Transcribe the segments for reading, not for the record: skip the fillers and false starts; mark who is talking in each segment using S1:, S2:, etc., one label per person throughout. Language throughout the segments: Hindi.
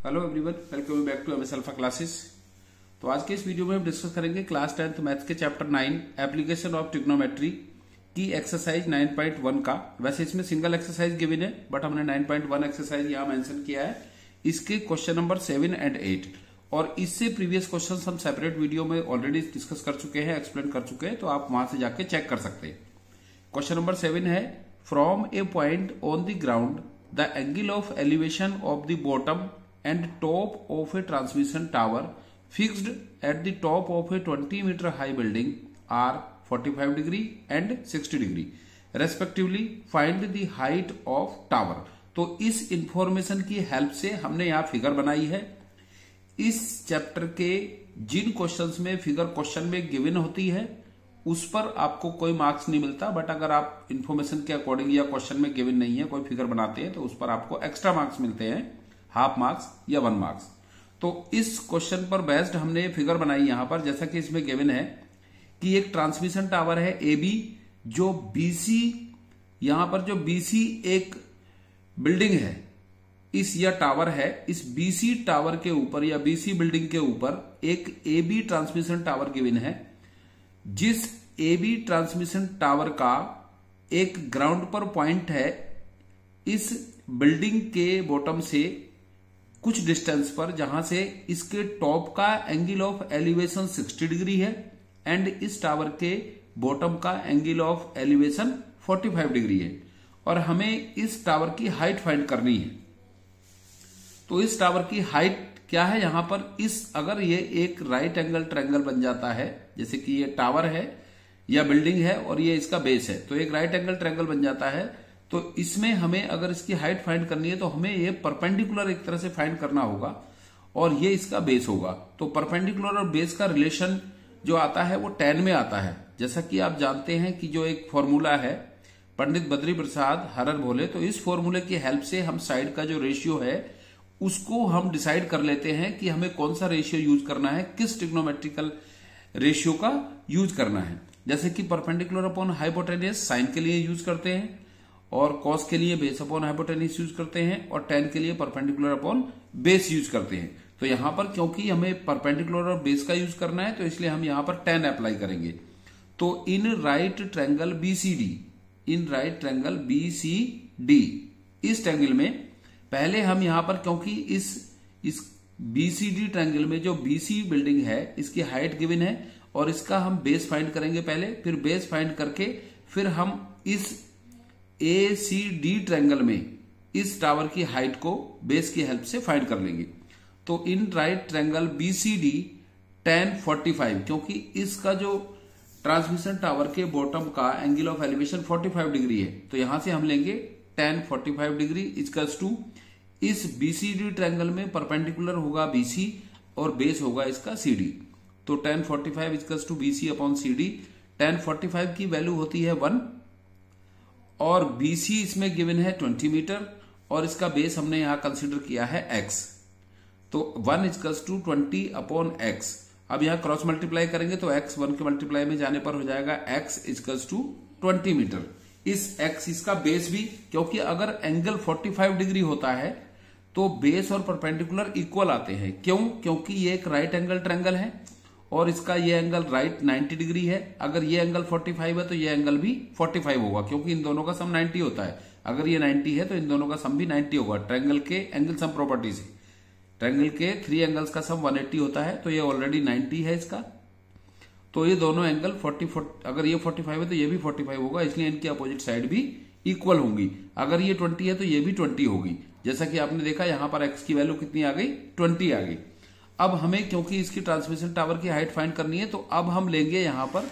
S1: Hello everyone, welcome back to MS alpha classes. तो आज के इस वीडियो में हम डिस्कस करेंगे क्लास 10th मैथ्स के चैप्टर 9 एप्लीकेशन ऑफ ट्रिग्नोमेट्री की एक्सरसाइज 9.1 का। वैसे इसमें सिंगल एक्सरसाइज गिवन है, बट हमने 9.1 एक्सरसाइज यहाँ मेंशन किया है। इसके क्वेश्चन नंबर 7 एंड 8 और इससे प्रीवियस क्वेश्चन हम सेपरेट वीडियो में ऑलरेडी डिस्कस कर चुके हैं, एक्सप्लेन कर चुके हैं, तो आप वहां से जाके चेक कर सकते हैं। क्वेश्चन नंबर 7 है, from a point on the ground the angle of elevation of the bottom and top of a transmission tower fixed at the top of a 20 meter high building are 45 degree and 60 degree respectively. Find the height of tower. तो इस इंफॉर्मेशन की हेल्प से हमने यहाँ फिगर बनाई है। इस चैप्टर के जिन क्वेश्चंस में फिगर क्वेश्चन में गिवन होती है उस पर आपको कोई मार्क्स नहीं मिलता, बट अगर आप इंफॉर्मेशन के अकॉर्डिंग या क्वेश्चन में गिवन नहीं है कोई फिगर बनाते हैं तो उस पर आपको एक्स्ट्रा मार्क्स मिलते हैं, हाफ मार्क्स या 1 मार्क्स। तो इस क्वेश्चन पर बेस्ड हमने फिगर बनाई यहां पर, जैसा कि इसमें गिवन है कि एक ट्रांसमिशन टावर है एबी, जो बीसी, यहां पर जो बीसी एक बिल्डिंग है इस या टावर है, इस बीसी टावर के ऊपर या बीसी बिल्डिंग के ऊपर एक एबी ट्रांसमिशन टावर गिवन है। जिस एबी ट्रांसमिशन टावर का एक ग्राउंड पर पॉइंट है इस बिल्डिंग के बॉटम से कुछ डिस्टेंस पर, जहां से इसके टॉप का एंगल ऑफ एलिवेशन 60 डिग्री है एंड इस टावर के बॉटम का एंगल ऑफ एलिवेशन 45 डिग्री है, और हमें इस टावर की हाइट फाइंड करनी है। तो इस टावर की हाइट क्या है यहां पर, इस अगर ये एक राइट एंगल ट्रायंगल बन जाता है, जैसे कि ये टावर है या बिल्डिंग है और ये इसका बेस है, तो एक राइट एंगल ट्रायंगल बन जाता है। तो इसमें हमें अगर इसकी हाइट फाइंड करनी है तो हमें ये परपेंडिकुलर एक तरह से फाइंड करना होगा और ये इसका बेस होगा। तो परपेंडिकुलर और बेस का रिलेशन जो आता है वो tan में आता है। जैसा कि आप जानते हैं कि जो एक फॉर्मूला है पंडित बद्री प्रसाद हरर भोले, तो इस फॉर्मूले की हेल्प से हम साइड का जो रेशियो है उसको हम डिसाइड कर लेते हैं कि हमें कौन सा रेशियो यूज करना है, किस ट्रिग्नोमेट्रिकल रेशियो का यूज करना है। जैसे कि परपेंडिकुलर अपॉन हाइपोटेन्यूज साइन के लिए यूज करते हैं, और कॉस के लिए बेस अपॉन हाइपोटेन्यूज यूज करते हैं, और टेन के लिए परपेंडिकुलर अपॉन बेस यूज करते हैं। तो यहां पर क्योंकि हमें परपेंडिकुलर और बेस का यूज करना है तो इसलिए हम यहां पर टेन अप्लाई करेंगे। तो in right triangle BCD, in right triangle BCD, इस ट्रायंगल में पहले हम यहां पर, क्योंकि इस बीसीडी ट्रायंगल में जो बीसी बिल्डिंग है इसकी हाइट गिवन है और इसका हम बेस फाइंड करेंगे पहले, फिर बेस फाइंड करके फिर हम इस ACD ट्रायंगल में इस टावर की हाइट को बेस की हेल्प से फाइंड कर लेंगे। तो in right triangle BCD tan 45, क्योंकि इसका जो ट्रांसमिशन टावर के बॉटम का एंगल ऑफ एलिवेशन 45 डिग्री है, तो यहां से हम लेंगे tan 45 डिग्री इक्वल्स टू इस BCD ट्रायंगल में परपेंडिकुलर होगा BC और बेस होगा इसका CD। तो tan 45 equals to BC upon CD। tan 45 की वैल्यू होती है 1 और BC इसमें गिवन है 20 मीटर और इसका बेस हमने यहां कंसीडर किया है x। तो 1 इक्वल्स टू 20 अपॉन x। अब यहां क्रॉस मल्टीप्लाई करेंगे तो x 1 के मल्टीप्लाई में जाने पर हो जाएगा x इक्वल्स टू 20 मीटर। इस x इसका बेस भी, क्योंकि अगर एंगल 45 डिग्री होता है तो बेस और परपेंडिकुलर इक्वल आते हैं। क्यों? क्योंकि ये एक राइट एंगल ट्रायंगल है और इसका ये एंगल राइट 90 डिग्री है। अगर ये एंगल 45 है तो ये एंगल भी 45 होगा, क्योंकि इन दोनों का सम 90 होता है। अगर ये 90 है तो इन दोनों का सम भी 90 होगा। ट्रायंगल के एंगल सम प्रॉपर्टी से ट्रायंगल के 3 एंगल्स का सम 180 होता है, तो ये ऑलरेडी 90 है इसका। तो ये दोनों एंगल 40, अगर ये 45 है तो ये भी 45 होगा, इसलिए इनकी अपोजिट साइड भी इक्वल होंगी। अगर ये 20 है तो ये भी 20 होगी। जैसा कि आपने देखा यहां पर एक्स की वैल्यू कितनी आ गई, 20 आ गई। अब हमें क्योंकि इसकी ट्रांसमिशन टावर की हाइट फाइंड करनी है तो अब हम लेंगे यहां पर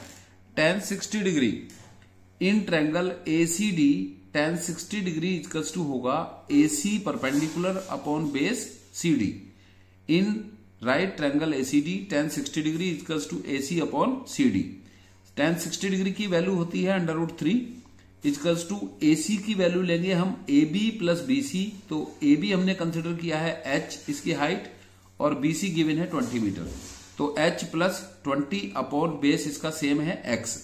S1: tan 60 degree in triangle ACD। tan 60 degree equals to होगा AC perpendicular upon base CD। In right triangle ACD tan 60 degree equals to AC upon CD। tan 60 degree की वैल्यू होती है √3 इक्वल्स टू AC की वैल्यू लेंगे हम AB प्लस BC। तो AB हमने कंसिडर किया है H इसकी हाइट और BC गिवन है 20 मीटर। तो H प्लस 20 अपॉन बेस इसका सेम है x।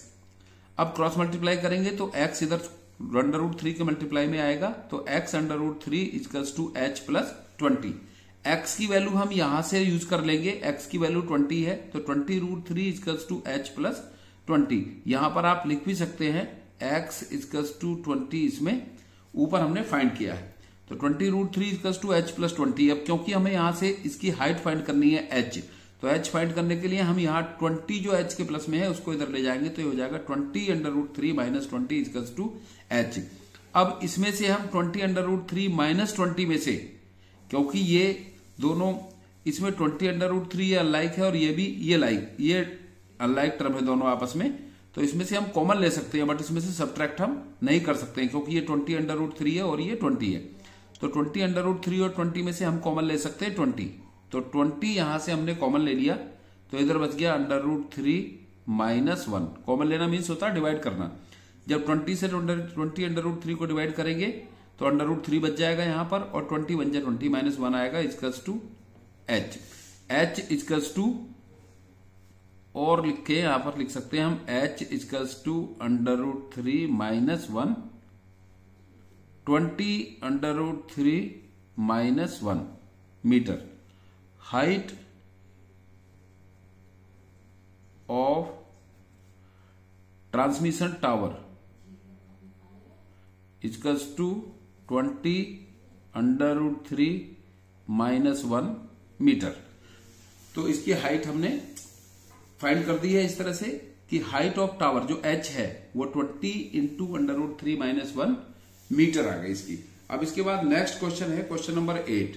S1: अब क्रॉस मल्टीप्लाई करेंगे तो x इधर √3 के मल्टीप्लाई में आएगा, तो x √3 equals to H plus 20। x की वैल्यू हम यहां से यूज कर लेंगे, x की वैल्यू 20 है, तो 20√3 इक्वल्स टू h प्लस 20। यहां पर आप लिख भी सकते हैं x इक्वल्स टू 20, इसमें ऊपर हमने फाइंड किया है, तो 20√3 इक्वल्स टू h प्लस 20। अब क्योंकि हमें यहां से इसकी हाइट फाइंड करनी है h, तो h फाइंड करने के लिए हम यहाँ 20 जो h के प्लस में है उसको इधर ले जाएंगे, तो ये हो जाएगा 20√3 माइनस 20 इक्वल्स टू h। अब इसमें से हम 20√3 माइनस 20 में से, क्योंकि ये दोनों इसमें 20√3 ये अनलाइक है और ये भी ये अनलाइक टर्म है दोनों आपस में, तो इसमें से हम कॉमन ले सकते हैं, बट इसमें से सब्ट्रैक्ट हम नहीं कर सकते हैं क्योंकि ये 20√3 है और ये 20 है। तो 20√3 और 20 में से हम कॉमन ले सकते हैं 20, तो 20 यहां से हमने कॉमन ले लिया, तो इधर बच गया √3 माइनस 1। कॉमन लेना मीन्स होता है डिवाइड करना। जब 20 से 20√3 को डिवाइड करेंगे तो √3 बच जाएगा यहां पर, और 20 बन जाए 20 माइनस 1 आएगा equals to h equals to, और लिख के यहां पर लिख सकते हैं हम h equals to √3 minus 1, 20√3 minus 1 metre. Height of transmission tower equals to 20√3 minus 1 metre. तो इसकी हाइट हमने फाइंड कर दी है इस तरह से कि हाइट ऑफ टावर जो h है वो 20 इंटू √3 माइनस 1 मीटर आ गई इसकी। अब इसके बाद नेक्स्ट क्वेश्चन है क्वेश्चन नंबर 8।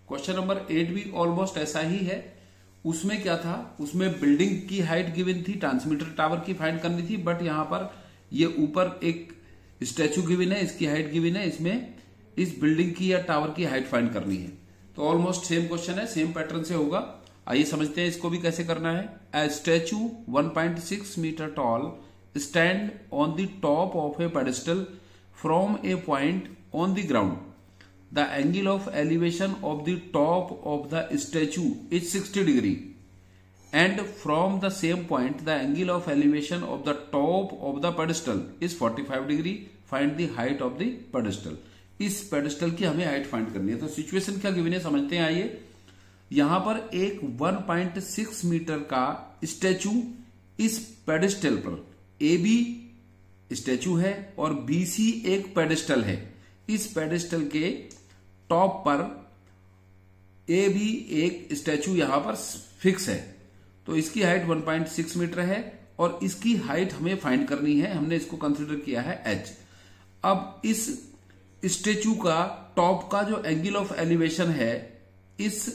S1: क्वेश्चन नंबर 8 भी ऑलमोस्ट ऐसा ही है। उसमें क्या था, उसमें बिल्डिंग की हाइट गिवन थी, ट्रांसमीटर टावर की फाइंड करनी थी, बट यहां पर ये ऊपर एक स्टैचू गिवन है, इसकी हाइट गिवन है, इसमें इस बिल्डिंग की या टावर की हाइट फाइंड करनी है। तो ऑलमोस्ट सेम क्वेश्चन है, सेम पैटर्न से होगा। आइए समझते हैं इसको भी कैसे करना है। A statue 1.6 metre tall stand on the top of a pedestal from a point on the ground. The angle of elevation of the top of the statue is 60 degree, and from the same point the angle of elevation of the top of the pedestal is 45 degree. Find the height of the pedestal. इस pedestal की हमें हाइट फाइंड करनी है। तो सिचुएशन क्या गिवन है समझते हैं। आइए, यहां पर एक 1.6 मीटर का स्टैचू इस पेडेस्टल पर, ए बी स्टैचू है और BC एक पेडेस्टल है। इस पेडेस्टल के टॉप पर ए भी एक स्टैचू यहां पर फिक्स है, तो इसकी हाइट 1.6 मीटर है और इसकी हाइट हमें फाइंड करनी है। हमने इसको कंसीडर किया है h। अब इस स्टैचू का टॉप का जो एंगल ऑफ एलिवेशन है इस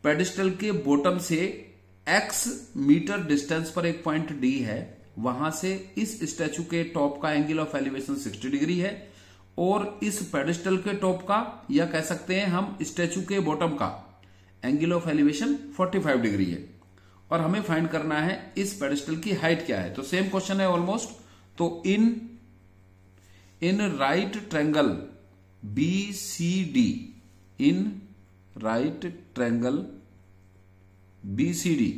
S1: पेडेस्टल के बॉटम से x मीटर डिस्टेंस पर एक पॉइंट D है, वहां से इस स्टैचू के टॉप का एंगल ऑफ एलिवेशन 60 डिग्री है, और इस पेडेस्टल के टॉप का, या कह सकते हैं हम स्टैचू के बॉटम का एंगल ऑफ एलिवेशन 45 डिग्री है, और हमें फाइंड करना है इस पेडेस्टल की हाइट क्या है। तो सेम क्वेश्चन है ऑलमोस्ट। तो in right triangle BCD, in right triangle BCD,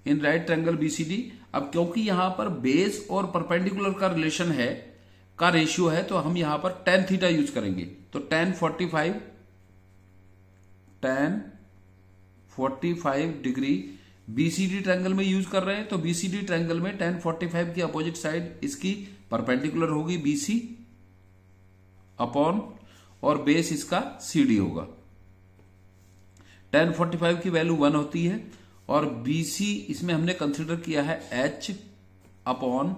S1: in right triangle BCD। अब क्योंकि यहां पर बेस और परपेंडिकुलर का रिलेशन है, का रेशियो है, तो हम यहां पर tan थीटा यूज करेंगे। तो tan 45 डिग्री BCD ट्रायंगल में यूज कर रहे हैं। तो BCD ट्रायंगल में tan 45 की अपोजिट साइड इसकी परपेंडिकुलर होगी BC अपॉन, और बेस इसका CD होगा। tan 45 की वैल्यू 1 होती है और BC इसमें हमने कंसिडर किया है H अपॉन,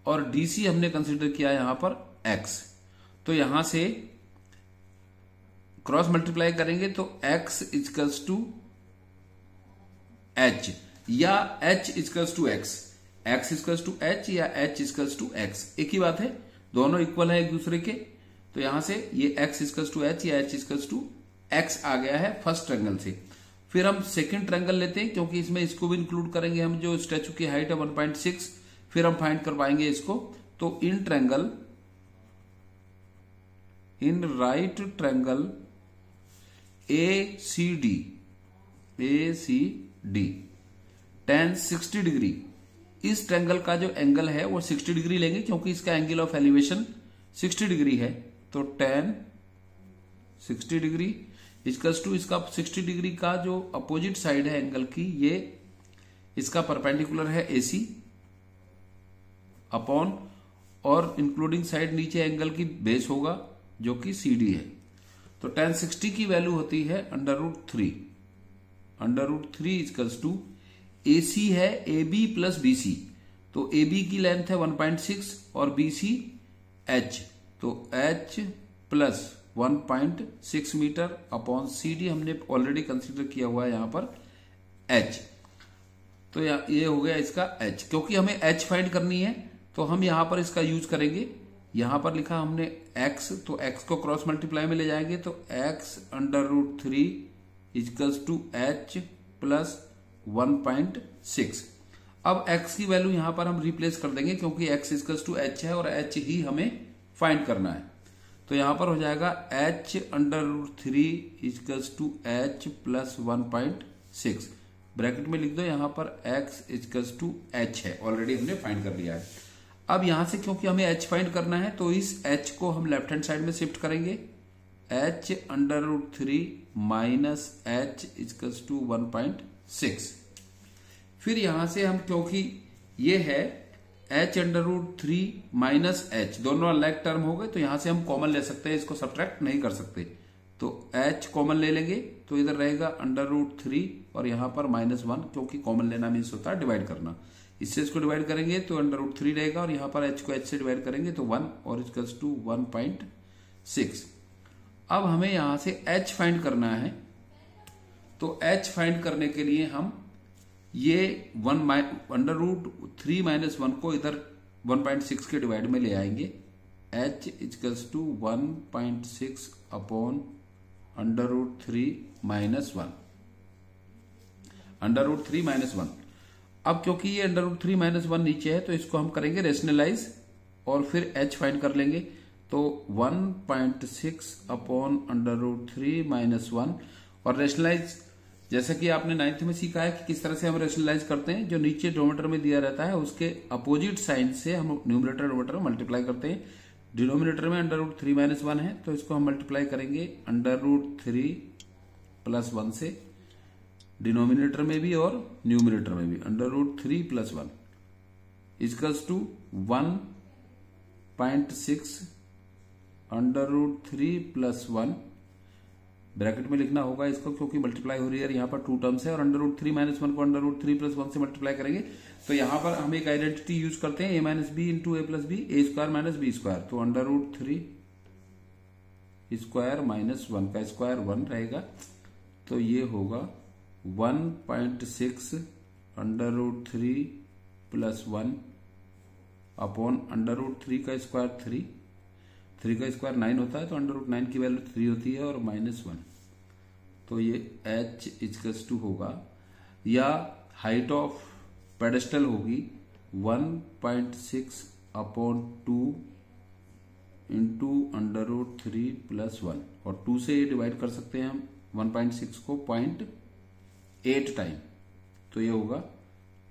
S1: और DC हमने कंसिडर किया यहां पर X। तो यहां से क्रॉस मल्टीप्लाई करेंगे तो X इक्वल्स टू H या H equals to X, X equals to H या H इक्वल्स टू X, एक ही बात है, दोनों इक्वल है एक दूसरे के। तो यहां से ये X इक्वल्स टू H या H इक्वल्स टू X आ गया है फर्स्ट ट्रायंगल से। फिर हम सेकंड ट्रायंगल लेते हैं, क्योंकि इसमें इसको भी इंक्लूड करेंगे हम, जो स्टैचू की हाइट है 1.6, फिर हम फाइंड कर पाएंगे इसको। तो in triangle, in right triangle ACD tan 60 degree, इस ट्रायंगल का जो एंगल है वो 60 डिग्री लेंगे, क्योंकि इसका एंगल ऑफ एलिवेशन 60 डिग्री है। तो tan 60 डिग्री इक्वल्स टू इसका 60 डिग्री का जो अपोजिट साइड है एंगल की, ये इसका परपेंडिकुलर है AC अपॉन और इंक्लूडिंग साइड नीचे एंगल की बेस होगा जो कि CD है। तो tan 60 की वैल्यू होती है √3। √3 इक्वल्स टू AC है AB प्लस BC, तो AB की लेंथ है 1.6 और BC H, तो H plus 1.6 metre upon CD हमने ऑलरेडी कंसीडर किया हुआ है यहां पर H। तो ये हो गया इसका H। क्योंकि हमें H फाइंड करनी है तो हम यहां पर इसका यूज करेंगे। यहां पर लिखा हमने x, तो x को क्रॉस मल्टीप्लाई में ले जाएंगे तो x √3 equals to h plus 1.6। अब x की वैल्यू यहां पर हम रिप्लेस कर देंगे क्योंकि x इक्वल्स टू h है और h ही हमें फाइंड करना है। तो यहां पर हो जाएगा h √3 equals to h plus 1.6। Bracket में लिख दो, यहां पर x इक्वल्स टू h है, ऑलरेडी हमने फाइंड कर लिया है। अब यहां से क्योंकि हमें h फाइंड करना है तो इस h को हम लेफ्ट हैंड साइड में शिफ्ट करेंगे। h √3 minus h equals to 1.6। फिर यहां से हम, क्योंकि ये है h √3 माइनस h, दोनों अलग टर्म हो गए, तो यहां से हम कॉमन ले सकते हैं, इसको सब्ट्रैक्ट नहीं कर सकते। तो h कॉमन ले लेंगे तो इधर रहेगा √3 और यहां पर -1, क्योंकि कॉमन लेना मीन्स होता है डिवाइड करना। इससे इसको डिवाइड करेंगे तो √3 रहेगा और यहां पर h को h से डिवाइड करेंगे तो 1 और इक्वल्स टू 1.6। अब हमें यहां से h फाइंड करना है, तो h फाइंड करने के लिए हम ये √3 माइनस 1 को इधर 1.6 के डिवाइड में ले आएंगे। h equals to 1.6 upon √3 minus 1। √3 minus 1। अब क्योंकि ये √3 माइनस 1 नीचे है तो इसको हम करेंगे रेशनलाइज और फिर h फाइंड कर लेंगे। तो 1.6 अपॉन √3 माइनस 1 और रेशनलाइज, जैसा कि आपने 9th में सीखा है कि किस तरह से हम रेशनलाइज करते हैं। जो नीचे डिनोमिनेटर में दिया रहता है उसके अपोजिट साइन से हम न्यूमरेटर डिनोमिनेटर मल्टीप्लाई करते हैं। डिनोमिनेटर में √3 माइनस 1 है तो इसको हम मल्टीप्लाई करेंगे √3 प्लस 1 से, डिनोमिनेटर में भी और न्यूमिनेटर में भी। √3 plus 1 equals to 1.6 √3 plus 1। Bracket में लिखना होगा इसको क्योंकि मल्टीप्लाई हो रही है, यहाँ पर 2 टर्म्स है और √3 माइनस 1 को √3 प्लस 1 से मल्टीप्लाई करेंगे। तो यहाँ पर हम एक आइडेंटिटी यूज करते हैं, a minus b into a plus b, a square minus b square. तो √3 स्क्वायर माइनस 1 का स्क्वायर 1 रहेगा, तो ये होगा 1.6 √3 प्लस 1 अपॉन √3 का स्क्वायर 3 का स्क्वायर 9 होता है, तो √9 की वैल्यू 3 होती है और -1। तो ये h इक्वल्स टू होगा, या हाइट ऑफ पेडेस्टल होगी 1.6 अपॉन 2 इंटू √3 प्लस 1, और 2 से ये डिवाइड कर सकते हैं हम 1.6 को 0.8 टाइम, तो ये होगा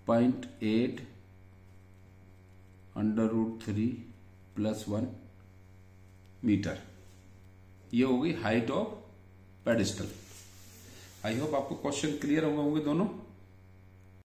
S1: 0.8 √3 प्लस 1 मीटर। ये होगी height of pedestal. I hope आपको क्वेश्चन क्लियर होंगे दोनों।